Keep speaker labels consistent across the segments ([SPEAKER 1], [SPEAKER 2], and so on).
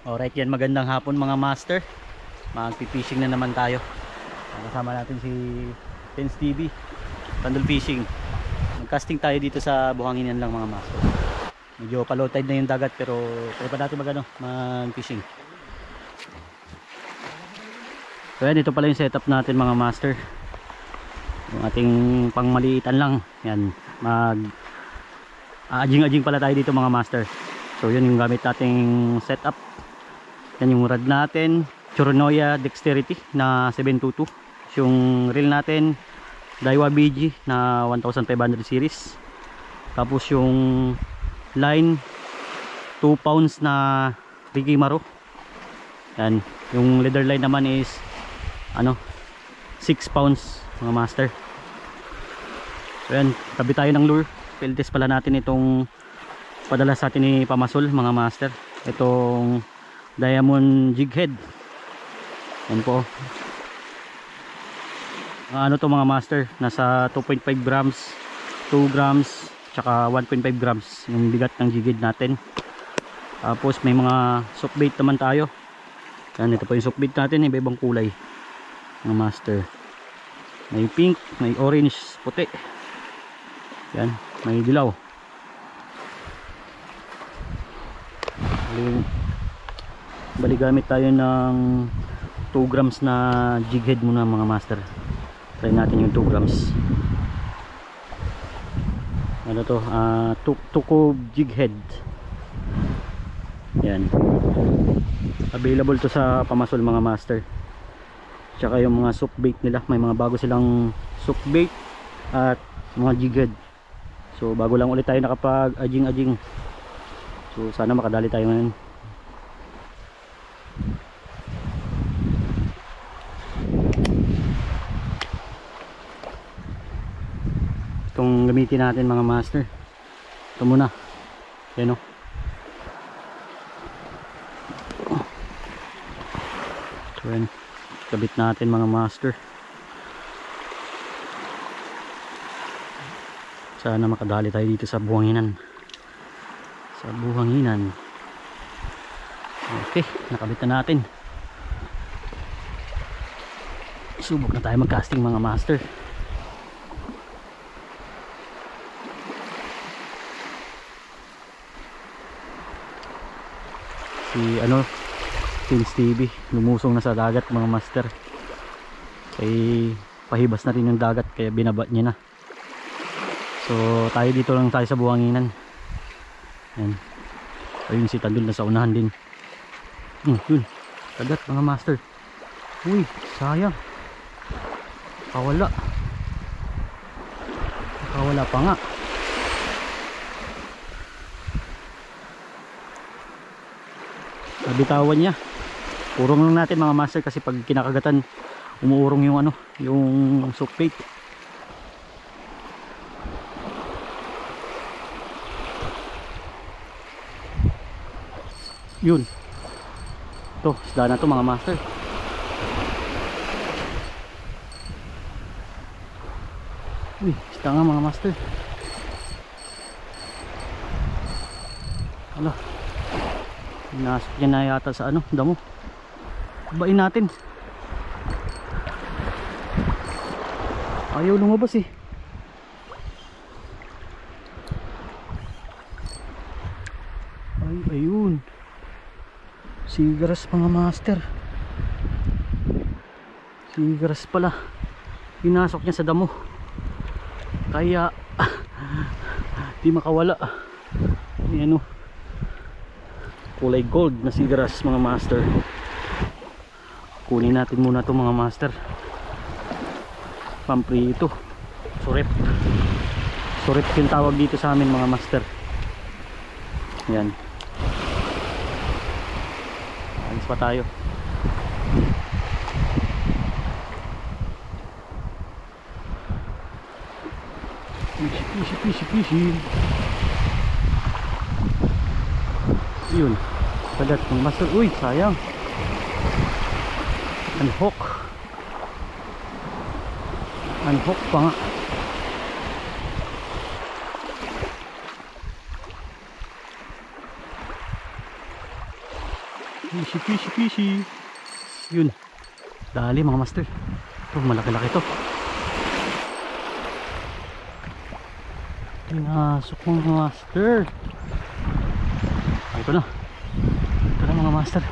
[SPEAKER 1] Alright, yan, magandang hapon mga master. Magpipishing na naman tayo. Kasama natin si Pens TV, Tandol Fishing. Mag-casting tayo dito sa Buhanginan lang mga master. Medyo pa-low tide na yung dagat pero pwede pa natin mag-fishing. So yan, ito pala yung setup natin mga master. Yung ating pangmaliitan lang. Yan, ajing-ajing pala tayo dito mga master. So yun yung gamit nating setup. Yan yung rod natin, Choronoya Dexterity na 722. Yung reel natin, Daiwa BG na 1500 series. Tapos yung line, 2 pounds na Ricky Maro. Yan, yung leader line naman is 6 pounds mga master. So yan, tabi tayo ng lure. Field test pala natin itong padala sa atin ni Pamasol mga master. Itong diamond jig head. Yan po. Ano to mga master, nasa 2.5 grams, 2 grams, tsaka 1.5 grams yung bigat ng jig head natin. Tapos may mga soft bait naman tayo. Yan, ito po yung soft bait natin, iba-ibang kulay mga master. May pink, may orange, puti. Yan, may dilaw. Bali gamit tayo ng 2 grams na jig head muna mga master. Try natin yung 2 grams. Ano to? Tuko jig head. Yan. Available to sa Pamasol mga master. Tsaka yung mga soft bait nila, may mga bago silang soft bait at mga jig head. So bago lang ulit tayo nakapag ajing-ajing. So sana makadali tayo ngayon. Itong gamitin natin mga master. Ito muna. Yan o. So yan, kabit natin mga master. Sana makadali tayo dito sa Buhanginan. Sa Buhanginan. Okay, nakabit na natin. Subok na tayo mag-casting mga master. Si Pens TV lumusong na sa dagat mga master. Kaya pahibas na rin yung dagat kaya binaba niya na. So tayo dito lang tayo sa Buhanginan. Yan. Ayun si Tandol na sa unahan din. Yun, dagat mga master. Uy, sayang. Nakawala pa nga. Nabitawan niya. Urong lang natin mga master kasi pag kinakagatan umuurong yung yung soft bait. Yun. Ito, isda na to mga master. Uy, isda nga mga master. Ala, nasok niya na yata sa damo. Bain natin. Ayaw lumabas eh. Ay, ayun. Sigaras mga master. Sigaras pala. Pinasok niya sa damo. Kaya di makawala. Ayan o. Kulay gold na sigaras mga master. Kunin natin muna to mga master. Pamprito. Surep. Surep yung tawag dito sa amin mga master. Yan. Alis pa tayo. Fishy. Yun. Kagat ng master. Uy, sayang. Unhook pa nga. Fishy, fishy, fishy. Yun. Dali mga master. Ito, malaki-laki to. Pinasok mga master. Ay, ito na. Ito na mga master.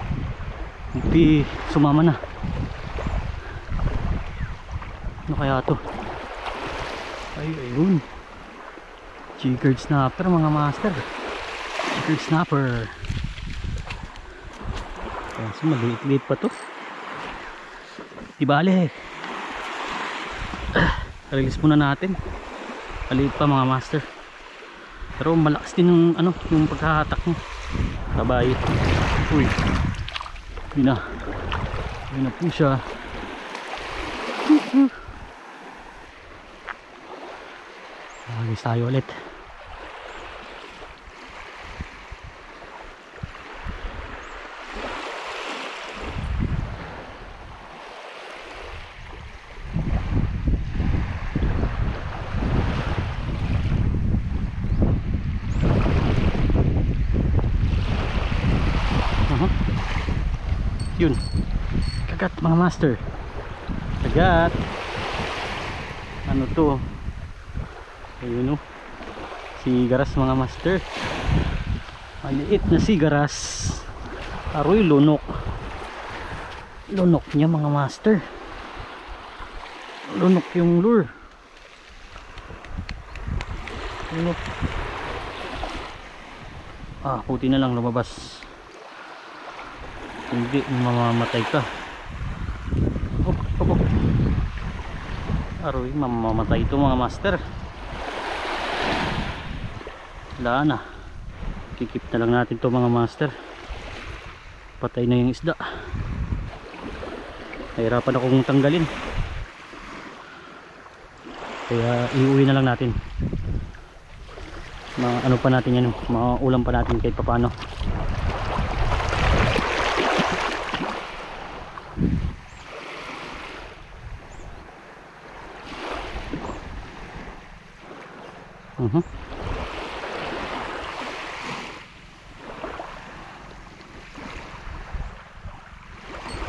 [SPEAKER 1] Hindi sumama na. Ano kaya to? Ay, ayun. Jiggered snapper mga master. Jiggered snapper. Kasi maliit-liit pa to. Di bale. Release muna natin. Maliit pa mga master. Pero malakas din yung ano, yung pagkahatak niya. Tabay. Uy. Yun na. Yun na po siya. Alis tayo ulit. Yun, kagat mga master, kagat. Ano to? Ayun o, sigaras mga master. Maliit na sigaras. Aroy, lunok. Lunok niya mga master. Lunok yung lure. Lunok. Ah, puti na lang lumabas. Hindi mamamatay ka. Op, op, op. Aroy, mamamatay ito mga master. Wala na. Kikip na lang natin ito mga master. Patay na yung isda. Nahirapan akong tanggalin. Kaya iuwi na lang natin. Ano pa natin yan, maulam pa natin kahit papano.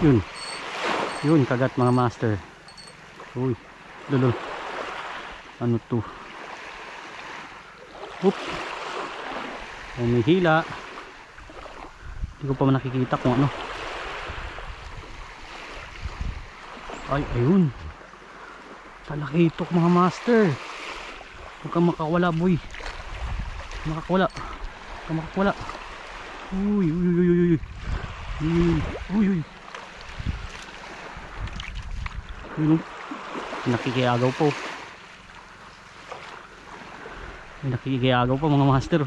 [SPEAKER 1] Yun. Yun, kagat mga master. Uy, lolo. Ano to? Oop. Umihila. Hindi ko pa nakikita kung ano. Ay, ayun. Talakitok mga master. Huwag kang makawala boy. Makakawala. Huwag kang makakawala. Uy, uy, uy, uy, uy. Uy, uy, uy. Yun, nakikiagaw po. Nakikiagaw po mga master.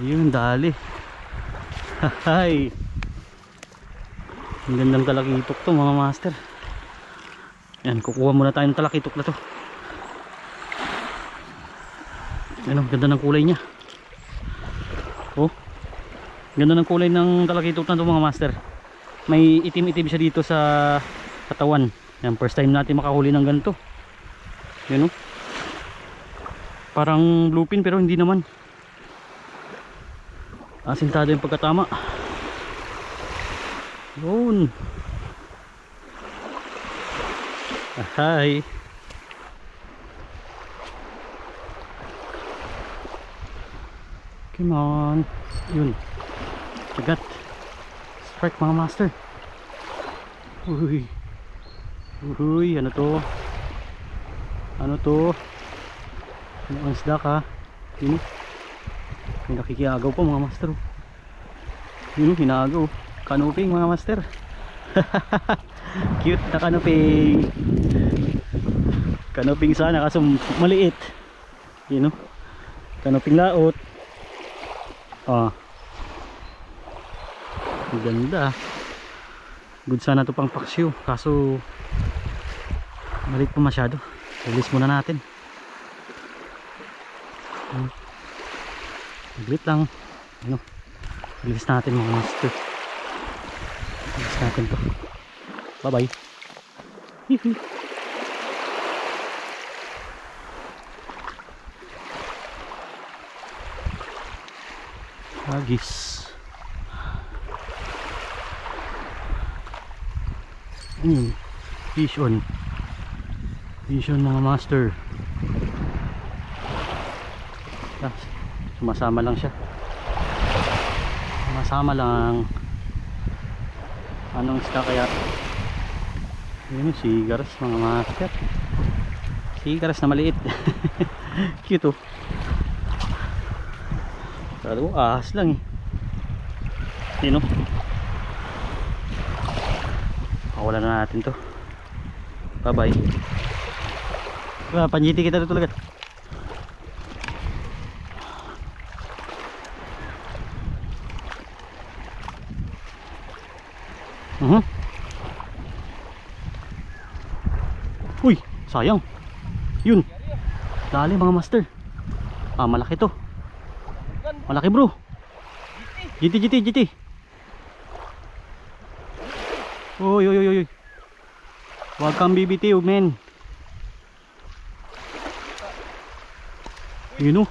[SPEAKER 1] Ayun, dali. Hahay. Ang gandang talakitok to mga master. Yan, kukuha muna tayo ng talakitok na to. Yan, ganda ng kulay niya. Oh, ganda ng kulay ng talakitok na to mga master. May itim-itim siya dito sa katawan. Yan, first time natin makahuli ng ganito. Yan o. Parang bluefin pero hindi naman. Asintado yung pagkatama. Yun. Ahay. Come on. Yun. Kagat. Strike mga master. Uy. Uy, ano to? Ano to? Ano ang isda ka? Yun. May nakikiagaw pa mga master. Yun, hinaagaw. Kanuping mga master. Cute na kanuping. Kanuping sana kaso maliit. Yun, kanuping laot. Ah. Ang ganda. Good sana to pang paksyo. Kaso maliit pa masyado. Release muna natin. Maglit lang. Ano? Release natin mga master. Release natin to. Bye bye. Hihi. Hagis. Fish on. Fish on mga master. Sumasama lang siya. Sumasama lang. Anong isda kaya? Yun, sigaras mga master. Sigaras na maliit. Cute oh. Kalo ahas lang eh. Yun oh. Pakawalan na natin to. Bye bye. Panjiti kita dito talaga. Uy, sayang. Yun. Dali mga master. Malaki to. Malaki bro. GT. Uy. Huwag kang bibitiw men. Yun o.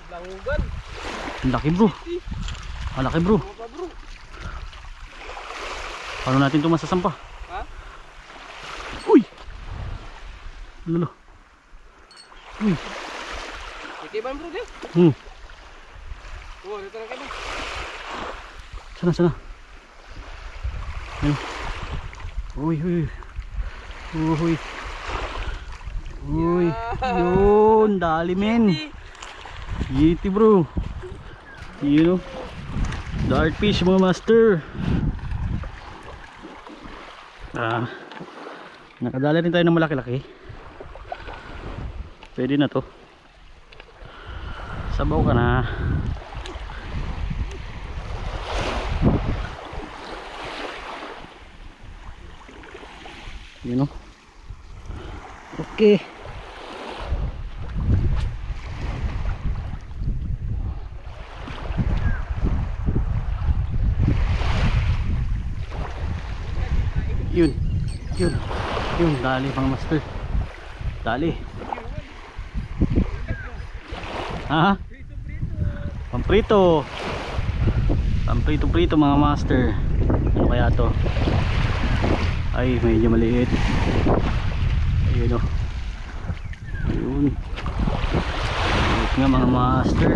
[SPEAKER 1] Laki bro. Malaki bro. Paano natin ito masasampa? Ha? Uy! Lalo. Uy.
[SPEAKER 2] Ikiban bro din. Oh, dito na kayo.
[SPEAKER 1] Sana. Ayun. Uy. Yun, dali men. Yiti bro. Yun o. Dart fish mga master. Nakadala rin tayo ng malaki-laki. Pwede na to. Sabaw ka na. Yun o. Okay. Yun, dali mga master. Dali. Pamprito mga master. Ano kaya to? Ay, medyo maliit. Ayun o. Ayun. Maliit nga mga master.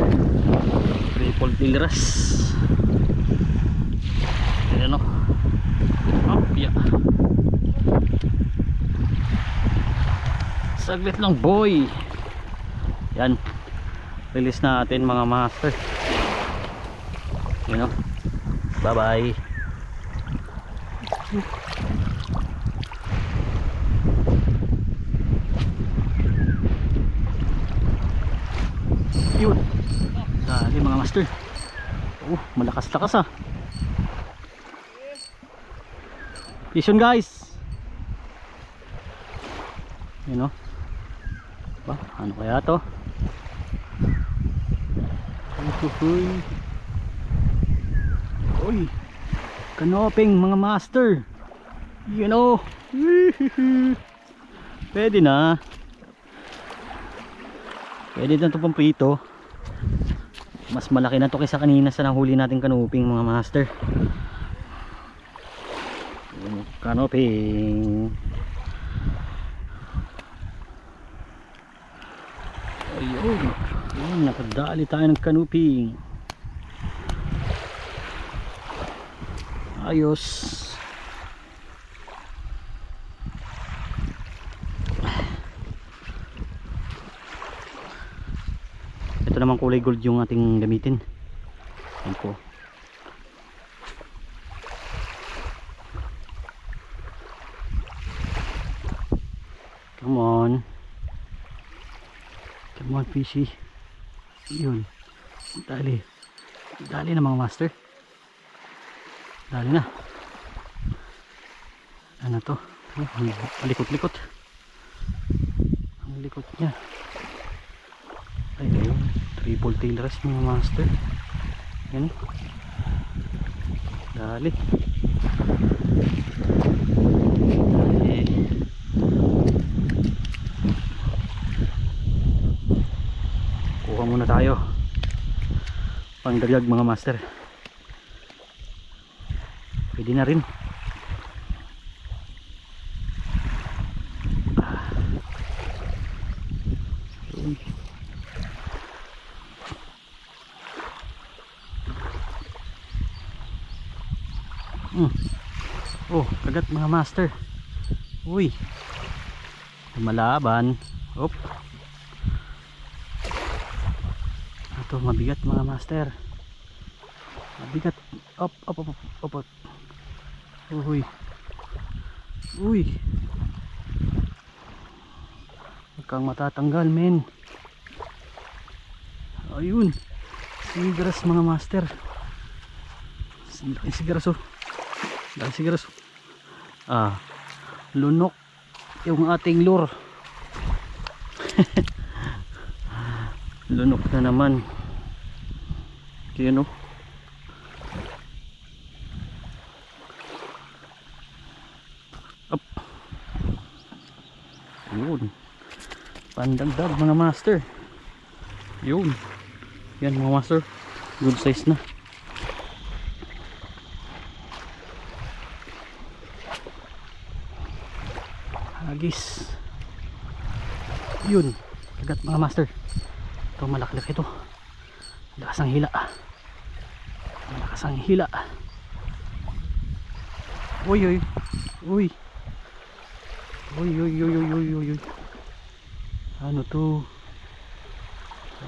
[SPEAKER 1] Triple tilras. Ayun o. Yeah. Saglit lang boy. Yan. Release natin mga master. Yun o. Bye bye. Yun. Dali mga master. Malakas-lakas ah. Vision guys. Yun o. Ano kaya to? Uy, kanoping mga master. You know. Pwede na. Pwede na ito pamprito. Mas malaki na to kaysa kanina sa nahuli nating kanoping mga master. Kanoping. Ayun, nakadali tayo ng kanuping. Ayos. Ito naman kulay gold yung ating gamitin. Ayan po. Come on fishy. Yun, dali na mga master. Dali na. Ano to? Likot-likot. Ang likot niya. Ayun, triple tail ras mga master. Yan. Dali. Kuha muna tayo pangdagdag mga master. Pwede na rin. Oh, kagat mga master. Uy, lumalaban. Op. Ito mabigat mga master. Mabigat. Op. Uy. Huwag kang matatanggal, men. Ayun. Sigaras mga master. Sigaras oh. Sigaras. Lunok yung ating lure. Lunok na naman. Yun oh. Up. Yun. Pandagdag mga master. Yun. Yan mga master. Good size na. Hagis. Yun. Kagat mga master. Ito malaki ito. Lakas ang hila. Malakas ang hila. Uy. Ano to?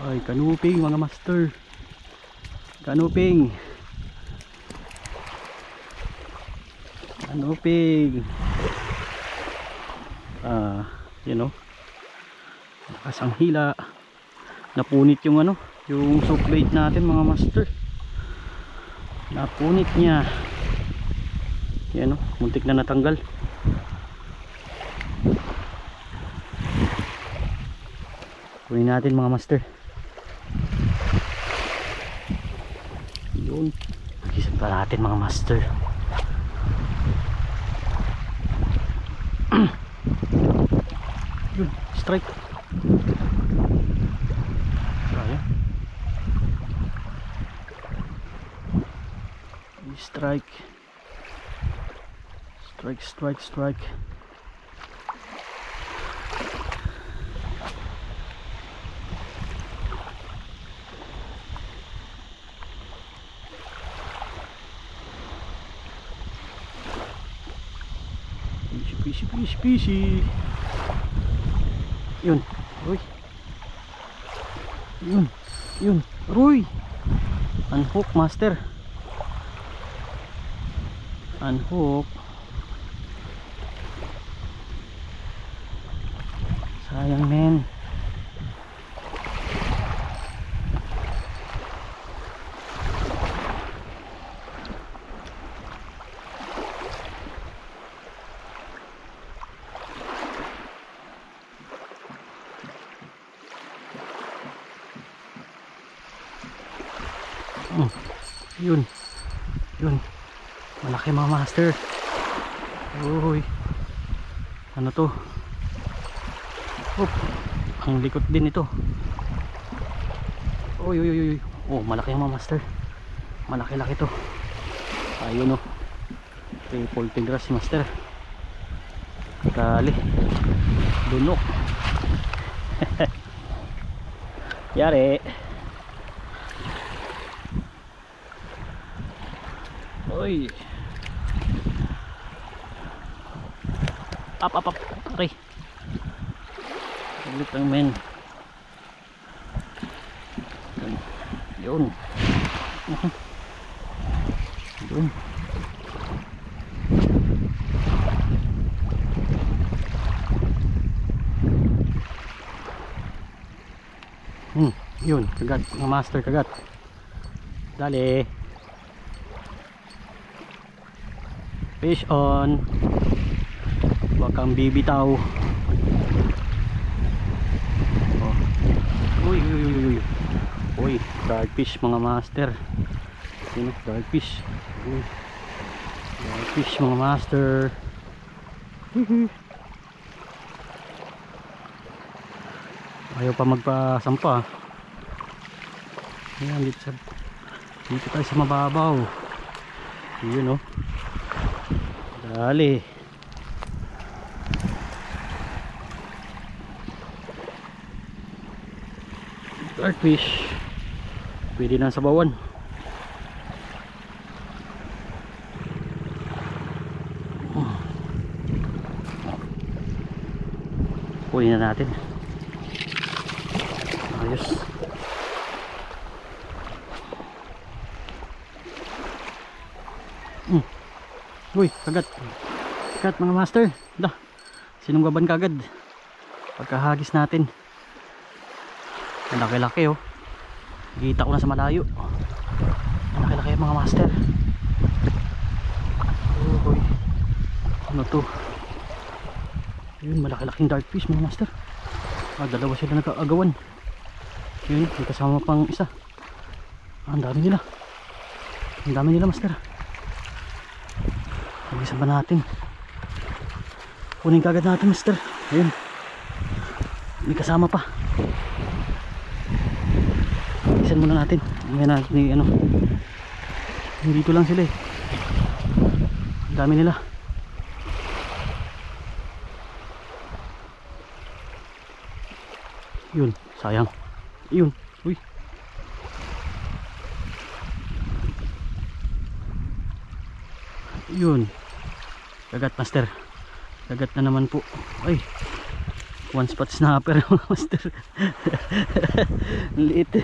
[SPEAKER 1] Ay, kanuping mga master. Kanuping. You know. Lakas ang hila. Napunit yung ano, yung soap bait natin mga master. Napunit niya. Yan oh, muntik na natanggal. Kunin natin mga master. Yun. Gisan pa natin mga master. Yun, strike. Kaya. Strike. Fishy. Yun. Roy. Unhook master. Unhook. Sayang men. Yun. Malaki mga master. Uy. Ano to? Ang likot din ito. Uy. Oh, malaki mga master. Malaki to. Ayun oh. Triple tigras master. Kali. Lunok. Yari. Oy. Up. Okay. Ulit lang men. Yun. Yun, kagat, mga master kagat. Dali. Fish on. Huwag kang bibitaw. Oh. Uy, dark fish mga master. Yun, dark fish. Dark fish mga master. Ayaw pa magpasampa. Ayan, dito tayo sa mababaw. Yun oh. Dali. Dark fish. Pwede na sa bawan. kunin na natin. Ayos. Uy, kagat. Kagat mga master. Da, sinunggaban kagad pagkahagis natin. Ang laki-laki oh. Kita ko na sa malayo. Ang laki-laki mga master. Oh, ano to? Yun, malaki-laking dark fish mga master. Dalawa sila nag-aagawan. Yun, may kasama pang isa. Ang dami nila. Ang dami nila master. Mag-isa ba natin? Kunin kagad natin master. Ayun, may kasama pa. Isan muna natin. Ano, dito lang sila eh. Ang dami nila. Yun, sayang. Yun, uy. Yun, kagat master. Kagat na naman po. Ay, one spot snapper master. Liit.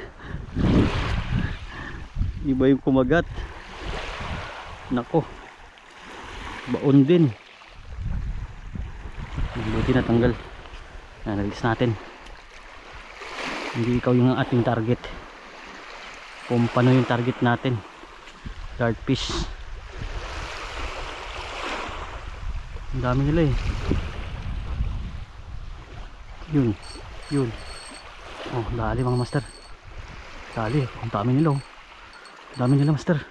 [SPEAKER 1] Iba yung kumagat. Nako, baon din. Buti natanggal. Naglis natin. Hindi ikaw yung ating target. Kung paano yung target natin. Dart fish. Ang dami nila eh. Yun, yun. Oh, dali mga master. Dali, ang dami nila oh. Ang dami nila master.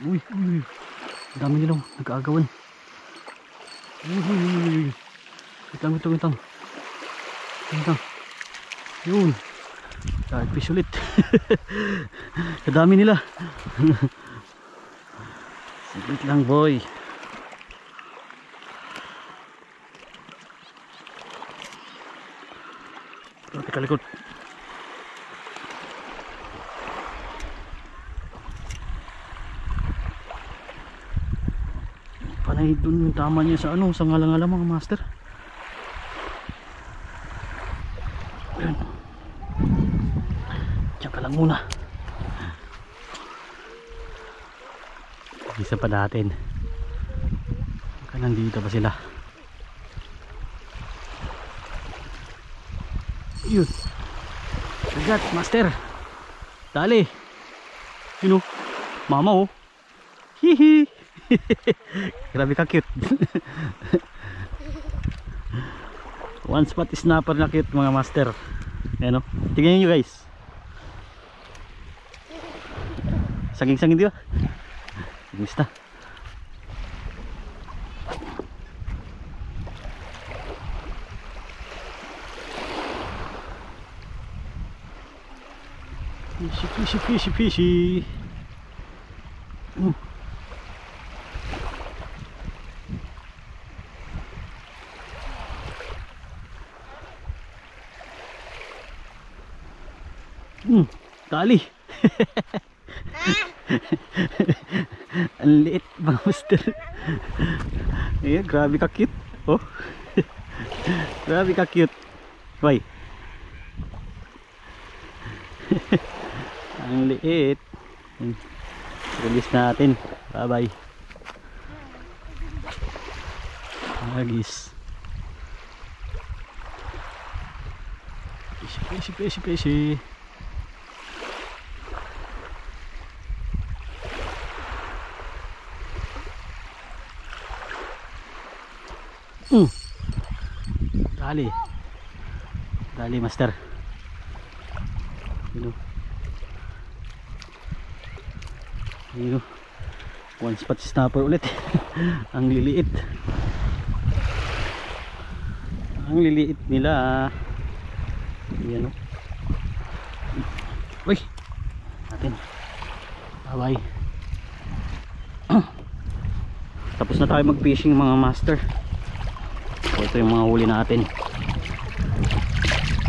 [SPEAKER 1] Uy, uy. Ang dami nila oh, nag-aagawan. Uy, uy, uy. Wait lang. Yun. Dart fish ulit. Ang dami nila. Saglit lang boy. Kalikot. Panay dun yung tama niya sa ano, sa ngalang-ngalang mga master. Ayun. Diyan ka lang muna. Isa pa natin. Baka nandito pa sila. Yun. Kagat master. Dali. Yun oh. Mama oh. Hihi. Grabe ka cute. One spot snapper na cute mga master. Ayan oh. Tingnan nyo guys. Saging-saging di ba? Gusta. Fishy. Kali. Ang liit mga master. Ayan, grabe ka cute. Oh. Grabe ka cute. Why? Ang liit. Release natin. Bye bye. Agis. Fishy. Dali master. Yun. One spot snapper ulit. Ang liliit. Ang liliit nila. Yan o. Uy. Natin. Bye bye. Tapos na tayo mag fishing mga master. So, ito yung mga huli natin.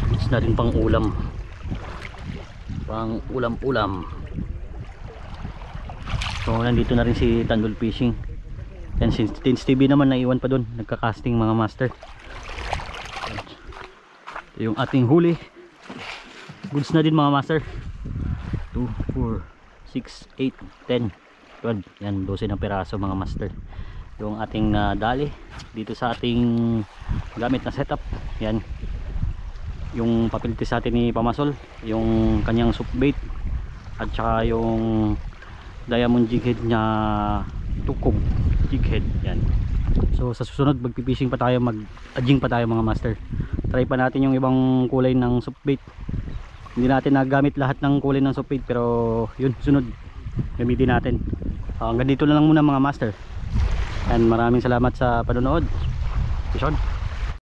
[SPEAKER 1] Gusto natin pang ulam. Pang ulam. So nandito na rin si Tandol Fishing. Yan si Tins TV naman naiwan pa doon. Nagka-casting mga master. yung ating huli. Goods na din mga master. 2, 4, 6, 8, 10, 12. Yan, 12 ng piraso mga master. Yung ating dali dito sa ating gamit na setup. Yan. Yung papilitis sa atin ni Pamasol. Yung kanyang soup bait. At saka yung diamond jig head niya, tukog jig head. Yan. So sa susunod magpipishing pa tayo, mag-adjing pa tayo mga master. Try pa natin yung ibang kulay ng soup bait. Hindi natin nagamit lahat ng kulay ng soup bait, pero yun, sunod gamitin natin. Hanggang dito na lang muna mga master. And maraming salamat sa panonood. Peace out.